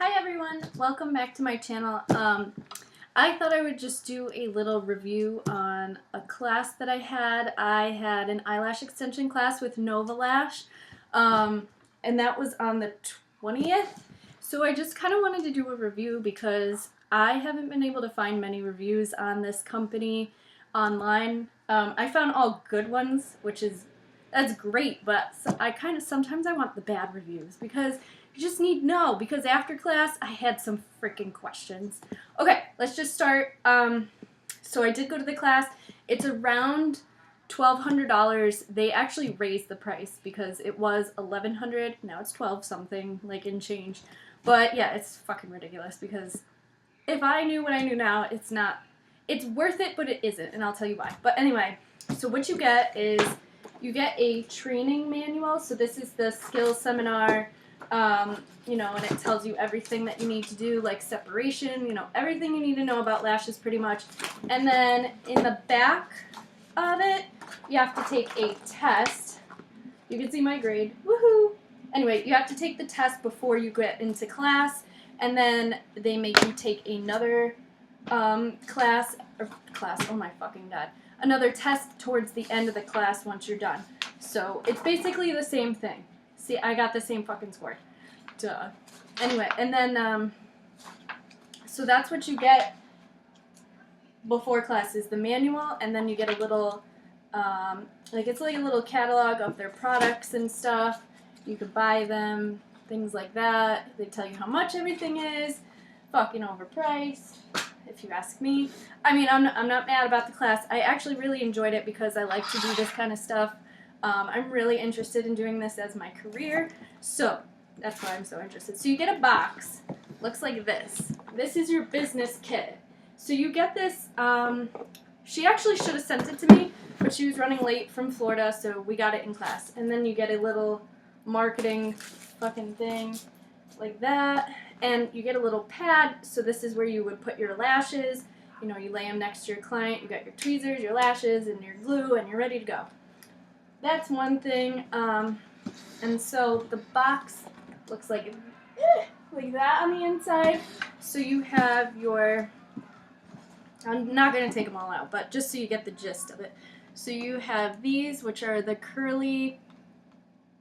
Hi everyone, welcome back to my channel. I thought I would just do a little review on a class that I had. I had an eyelash extension class with Nova Lash, and that was on the 20th. So I just kind of wanted to do a review because I haven't been able to find many reviews on this company online. I found all good ones, that's great, but sometimes I want the bad reviews because you just need to know, because after class I had some freaking questions. Okay, let's just start. So I did go to the class. It's around $1,200. They actually raised the price because it was $1,100. Now it's 12 something, like in change. But yeah, it's fucking ridiculous because if I knew what I knew now, it's worth it, but it isn't, and I'll tell you why. But anyway, so what you get is you get a training manual. So this is the skills seminar. And it tells you everything that you need to do, like separation, everything you need to know about lashes pretty much. And then in the back of it, you have to take a test. You can see my grade. Woohoo! Anyway, you have to take the test before you get into class, and then they make you take another class, oh my fucking god, another test towards the end of the class once you're done. So it's basically the same thing. See, I got the same fucking score. Duh. Anyway, and then, so that's what you get before class is the manual, and then you get a little, it's like a little catalog of their products and stuff. You could buy them, things like that. They tell you how much everything is. Fucking overpriced, if you ask me. I mean, I'm not mad about the class. I actually really enjoyed it because I like to do this kind of stuff. I'm really interested in doing this as my career, so that's why I'm so interested. So you get a box, looks like this. This is your business kit. So you get this, she actually should have sent it to me, but she was running late from Florida, so we got it in class. And then you get a little marketing fucking thing like that, and you get a little pad. So this is where you would put your lashes. You lay them next to your client, you got your tweezers, your lashes, and your glue, and you're ready to go. That's one thing, and so the box looks like that on the inside. So you have your, I'm not going to take them all out, but just so you get the gist of it. So you have these, which are the curly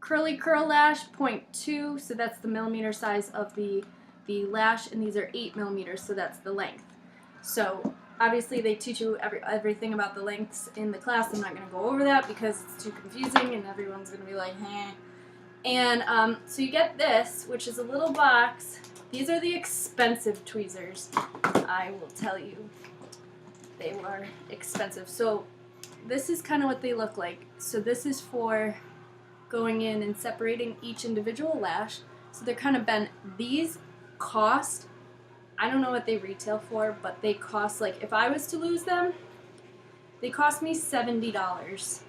curl lash 0.2, so that's the millimeter size of the lash, and these are 8 millimeters, so that's the length. So obviously they teach you everything about the lengths in the class. I'm not going to go over that because it's too confusing and everyone's going to be like, eh. And so you get this, which is a little box. These are the expensive tweezers. I will tell you, they were expensive. So this is kind of what they look like. So this is for going in and separating each individual lash. So they're kind of bent. These cost, I don't know what they retail for, but they cost, like, if I was to lose them, they cost me $70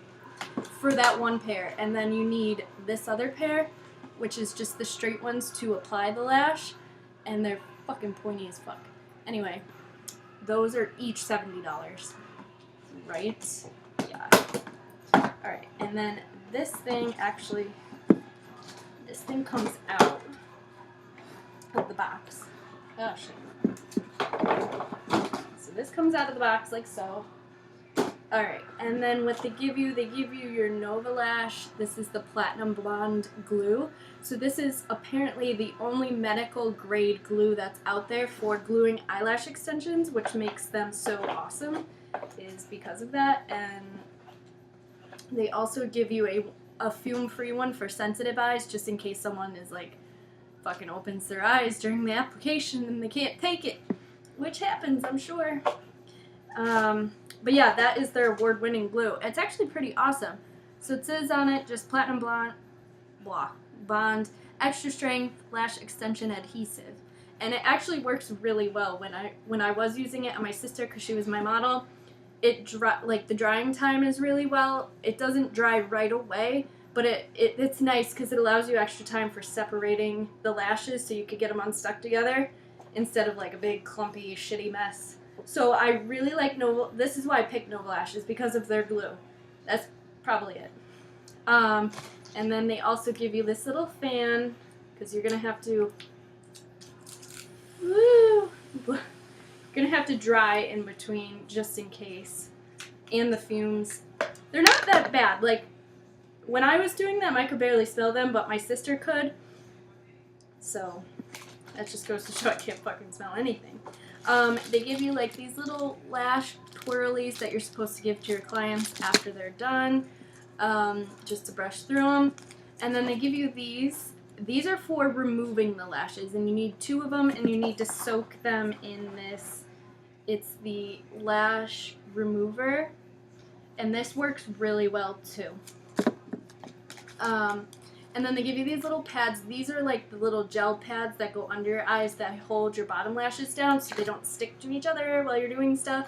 for that one pair. And then you need this other pair, which is just the straight ones to apply the lash, and they're fucking pointy as fuck. Anyway, those are each $70, right? Yeah. Alright, and then this thing comes out of the box. Oh shit. So this comes out of the box like so. Alright, and then what they give you your Nova Lash. This is the Platinum Blonde glue. So this is apparently the only medical grade glue that's out there for gluing eyelash extensions, which makes them so awesome, is because of that. And they also give you a fume-free one for sensitive eyes, just in case someone is like, fucking opens their eyes during the application and they can't take it, which happens, I'm sure. But yeah, that is their award-winning glue. It's actually pretty awesome. So it says on it just Platinum Bond, extra strength lash extension adhesive, and it actually works really well. When I was using it on my sister, because she was my model, the drying time is really well. It doesn't dry right away, but it's nice because it allows you extra time for separating the lashes, so you could get them unstuck together instead of like a big clumpy shitty mess. So I really like Nova. This is why I picked Nova Lashes, because of their glue. That's probably it. And then they also give you this little fan, because you're gonna have to Woo! Gonna have to dry in between just in case. And the fumes, they're not that bad. Like, when I was doing them, I could barely smell them, but my sister could. So, that just goes to show I can't fucking smell anything. They give you like these little lash twirlies that you're supposed to give to your clients after they're done, just to brush through them. And then they give you these. These are for removing the lashes, and you need 2 of them, and you need to soak them in this. It's the Lash Remover, and this works really well too. And then they give you these little pads. These are like the little gel pads that go under your eyes that hold your bottom lashes down so they don't stick to each other while you're doing stuff.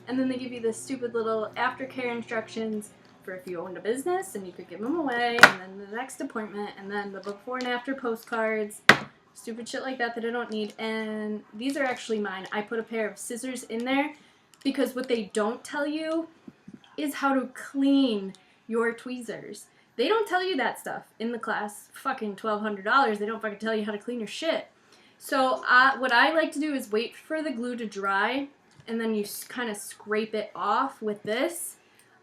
And then they give you this stupid little aftercare instructions for if you owned a business and you could give them away, and then the next appointment, and then the before and after postcards, stupid shit like that that I don't need. And these are actually mine. I put a pair of scissors in there because what they don't tell you is how to clean your tweezers. They don't tell you that stuff in the class. Fucking $1,200. They don't fucking tell you how to clean your shit. So what I like to do is wait for the glue to dry, and then you kind of scrape it off with this.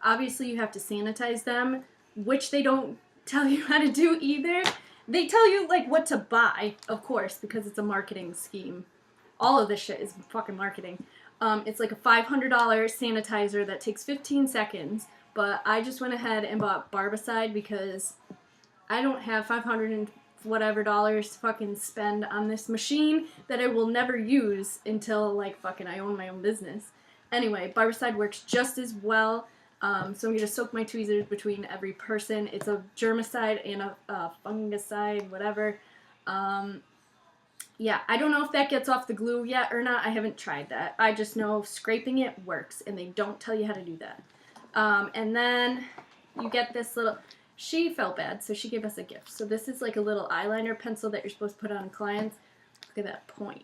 Obviously, you have to sanitize them, which they don't tell you how to do either. They tell you, like, what to buy, of course, because it's a marketing scheme. All of this shit is fucking marketing. It's like a $500 sanitizer that takes 15 seconds. But I just went ahead and bought Barbicide because I don't have $500 and whatever dollars to fucking spend on this machine that I will never use until, like, fucking I own my own business. Anyway, Barbicide works just as well. So I'm going to soak my tweezers between every person. It's a germicide and a fungicide, whatever. Yeah, I don't know if that gets off the glue yet or not. I haven't tried that. I just know scraping it works, and they don't tell you how to do that. And then you get this little, she felt bad, so she gave us a gift. So this is like a little eyeliner pencil that you're supposed to put on clients. Look at that point.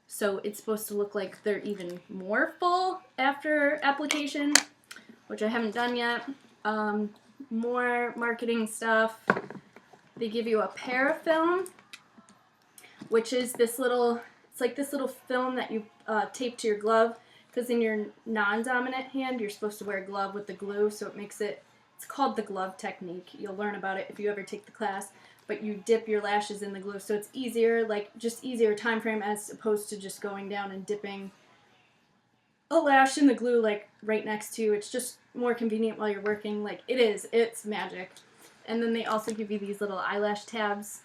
So it's supposed to look like they're even more full after application, which I haven't done yet. More marketing stuff. They give you a parafilm, which is this little, it's like this little film that you tape to your glove. Because in your non-dominant hand, you're supposed to wear a glove with the glue, so it makes it, it's called the glove technique. You'll learn about it if you ever take the class. But you dip your lashes in the glue, so it's easier, like, just easier time frame as opposed to just going down and dipping a lash in the glue, like, right next to you. It's just more convenient while you're working. Like, it's magic. And then they also give you these little eyelash tabs.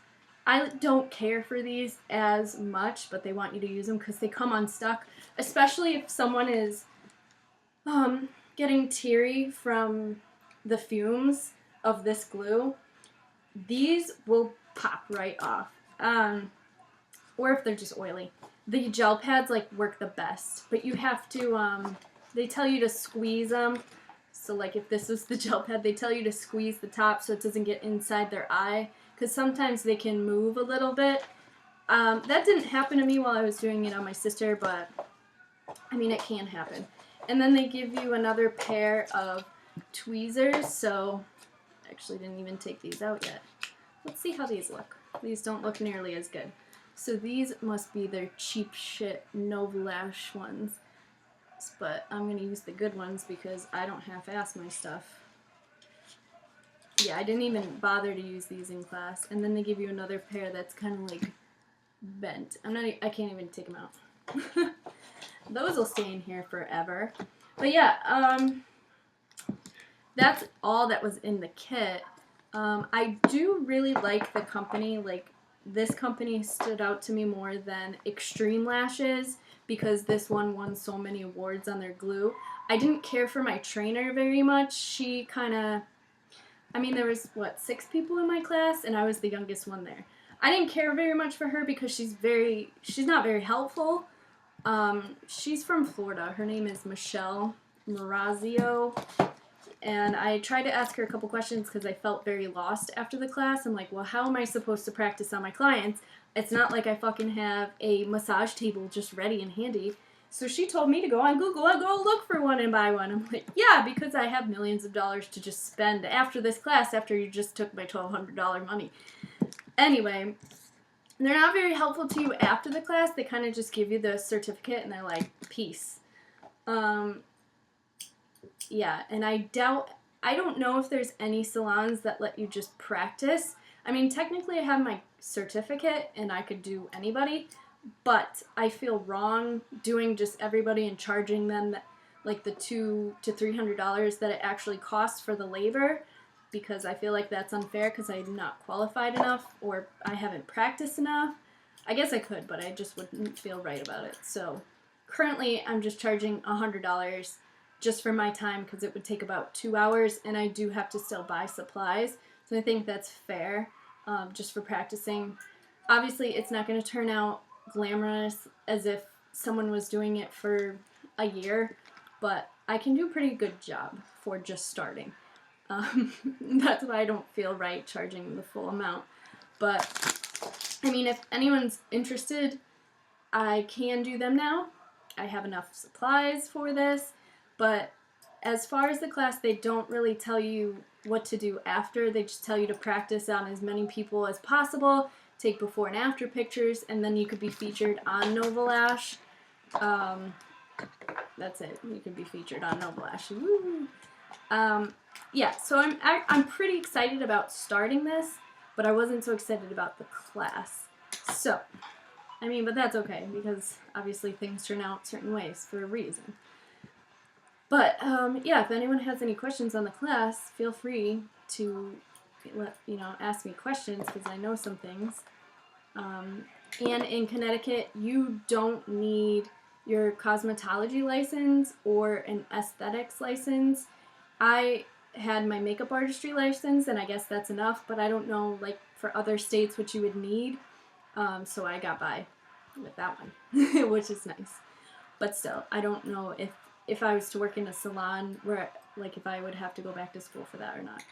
I don't care for these as much, but they want you to use them because they come unstuck, especially if someone is getting teary from the fumes of this glue. These will pop right off, or if they're just oily. The gel pads, like, work the best, but you have to, they tell you to squeeze them. So, like, if this is the gel pad, they tell you to squeeze the top so it doesn't get inside their eye. Because sometimes they can move a little bit. That didn't happen to me while I was doing it on my sister, but, I mean, it can happen. And then they give you another pair of tweezers, so, I actually didn't even take these out yet. Let's see how these look. These don't look nearly as good. So these must be their cheap shit Nova Lash ones. But I'm going to use the good ones because I don't half-ass my stuff. Yeah, I didn't even bother to use these in class. And then they give you another pair that's kind of like bent. I can't even take them out. Those will stay in here forever. But yeah, that's all that was in the kit. I do really like the company. Like, this company stood out to me more than Extreme Lashes because this one won so many awards on their glue. I didn't care for my trainer very much. She kind of, I mean, there was, 6 people in my class, and I was the youngest one there. I didn't care very much for her because she's not very helpful. She's from Florida. Her name is Michelle Marazio. And I tried to ask her a couple questions because I felt very lost after the class. I'm like, well, how am I supposed to practice on my clients? It's not like I fucking have a massage table just ready and handy. So she told me to go on Google and go look for one and buy one. I'm like, yeah, because I have millions of dollars to just spend after this class, after you just took my $1,200 money. Anyway, they're not very helpful to you after the class. They kind of just give you the certificate and they're like, peace. Yeah, and I don't know if there's any salons that let you just practice. I mean, technically I have my certificate and I could do anybody, but I feel wrong doing just everybody and charging them like the $200 to $300 that it actually costs for the labor, because I feel like that's unfair because I'm not qualified enough or I haven't practiced enough. I guess I could, but I just wouldn't feel right about it. So currently I'm just charging $100 just for my time because it would take about 2 hours and I do have to still buy supplies. So I think that's fair, just for practicing. Obviously it's not going to turn out glamorous as if someone was doing it for a year, but I can do a pretty good job for just starting. That's why I don't feel right charging the full amount. But, I mean, if anyone's interested, I can do them now. I have enough supplies for this. But as far as the class, they don't really tell you what to do after. They just tell you to practice on as many people as possible, take before and after pictures, and then you could be featured on Nova Lash. That's it. You could be featured on Nova Lash. Woo! Yeah, so I'm pretty excited about starting this, but I wasn't so excited about the class. So, I mean, but that's okay, because obviously things turn out certain ways for a reason. But, yeah, if anyone has any questions on the class, feel free to, ask me questions, because I know some things. And in Connecticut, you don't need your cosmetology license or an aesthetics license. I had my makeup artistry license, and I guess that's enough, but I don't know, like, for other states what you would need. So I got by with that one, which is nice. But still, I don't know if I was to work in a salon where, like, if I would have to go back to school for that or not.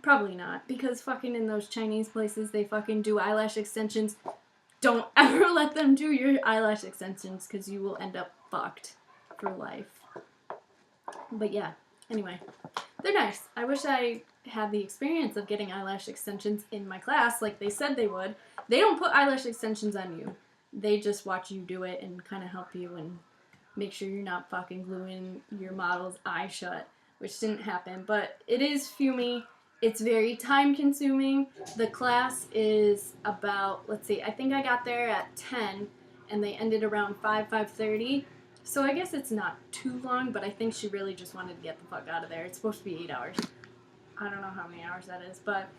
Probably not, because fucking in those Chinese places, they fucking do eyelash extensions. Don't ever let them do your eyelash extensions, because you will end up fucked for life. But yeah, anyway, they're nice. I wish I had the experience of getting eyelash extensions in my class like they said they would. They don't put eyelash extensions on you. They just watch you do it and kind of help you and make sure you're not fucking gluing your model's eye shut, which didn't happen. But it is fumey. It's very time consuming. The class is about, let's see, I think I got there at 10 and they ended around 5:30. So I guess it's not too long, but I think she really just wanted to get the fuck out of there. It's supposed to be 8 hours. I don't know how many hours that is, but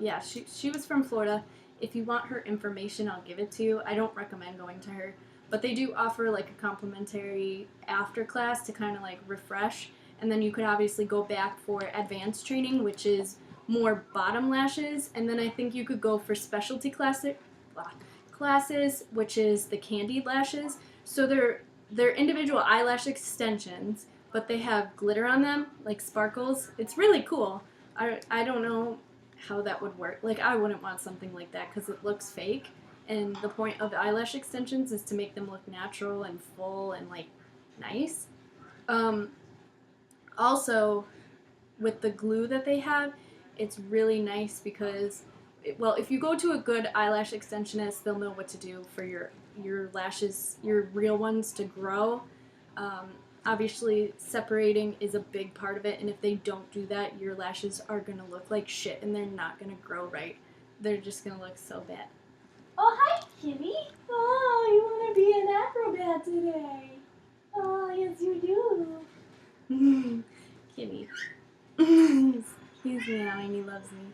yeah, she was from Florida. If you want her information, I'll give it to you. I don't recommend going to her, but they do offer like a complimentary after class to kind of like refresh, and then you could obviously go back for advanced training, which is more bottom lashes, and then I think you could go for specialty classes, which is the candied lashes. So they're individual eyelash extensions, but they have glitter on them, like sparkles. It's really cool. I don't know how that would work. Like, I wouldn't want something like that because it looks fake, and the point of eyelash extensions is to make them look natural and full and, like, nice. Also, with the glue that they have, it's really nice because, well, if you go to a good eyelash extensionist, they'll know what to do for your lashes, your real ones, to grow. Obviously, separating is a big part of it, and if they don't do that, your lashes are going to look like shit, and they're not going to grow right. They're just going to look so bad. Oh, hi, Kimmy. Oh, you want to be an acrobat today. Oh, yes, you do. Kimmy. He's meowing. He loves me.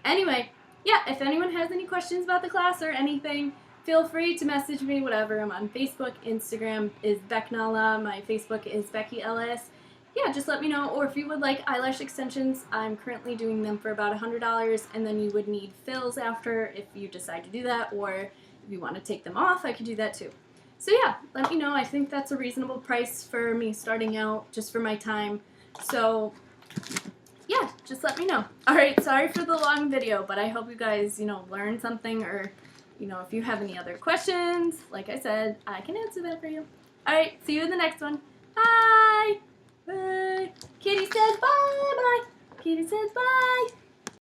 Anyway, yeah, if anyone has any questions about the class or anything, feel free to message me, whatever. I'm on Facebook. Instagram is Becknala. My Facebook is Becky Ellis. Yeah, just let me know. Or if you would like eyelash extensions, I'm currently doing them for about $100, and then you would need fills after if you decide to do that, or if you want to take them off, I could do that too. So yeah, let me know. I think that's a reasonable price for me starting out, just for my time. So yeah, just let me know. Alright, sorry for the long video, but I hope you guys, learned something, or if you have any other questions, like I said, I can answer that for you. Alright, see you in the next one. Bye! Bye! Kitty says bye! Bye! Kitty says bye!